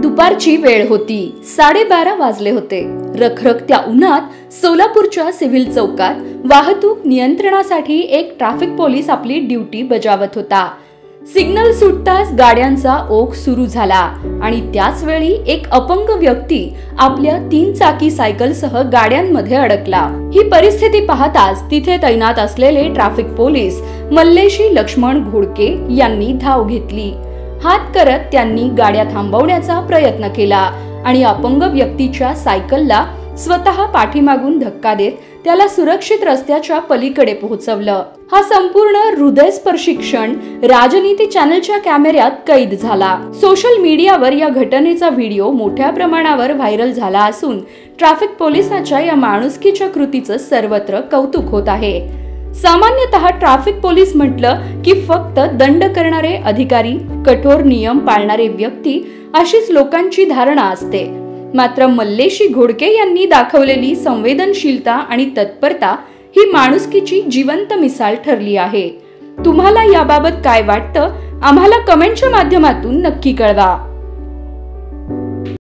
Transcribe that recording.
दुपारची वेळ होती, 12:30 वाजले होते. रखरखत्या उन्हात सोलापूरच्या सिव्हिल चौकात वाहतूक नियंत्रणासाठी एक ट्रॅफिक पोलीस आपली ड्युटी बजावत होता. सिग्नल सुटताच गाड्यांचा ओघ सुरू झाला आणि त्याच वेळी एक अपंग व्यक्ती आपल्या 3 चाकी सायकलसह गाड्यांमध्ये अडकला. ही परिस्थिती पाहताच तिथे तैनात असलेले ट्रॅफिक पोलीस मल्लेशी लक्ष्मण घोडके यांनी धाव घेतली. हात करत त्यांनी गाड्या थांबवण्याचा प्रयत्न केला आणि अपंग व्यक्तीच्या सायकलला स्वतः पाठीमागून धक्का देत त्याला सुरक्षित रस्त्याच्या पलीकडे पोहोचवलं. हा संपूर्ण हृदयस्पर्शी क्षण राजनीती चॅनलच्या कॅमेऱ्यात कैद झाला. सोशल मीडियावर या घटनेचा व्हिडिओ मोठ्या प्रमाणावर व्हायरल झाला असून ट्रॅफिक पोलिसाच्या या माणुसकीच्या कृतीचं सर्वत्र कौतुक होत आहे. सामान्यतः ट्रॅफिक पोलीस म्हटलं की फक्त दंड करणारे अधिकारी, कठोर नियम पाळणारे व्यक्ती अशीच लोकांची धारणा असते. मात्र मल्लेशी घोडके यांनी दाखवलेली संवेदनशीलता आणि तत्परता ही माणुसकीची जिवंत मिसाल ठरली आहे. तुम्हाला याबाबत काय वाटतं आम्हाला कमेंटच्या माध्यमातून नक्की कळवा.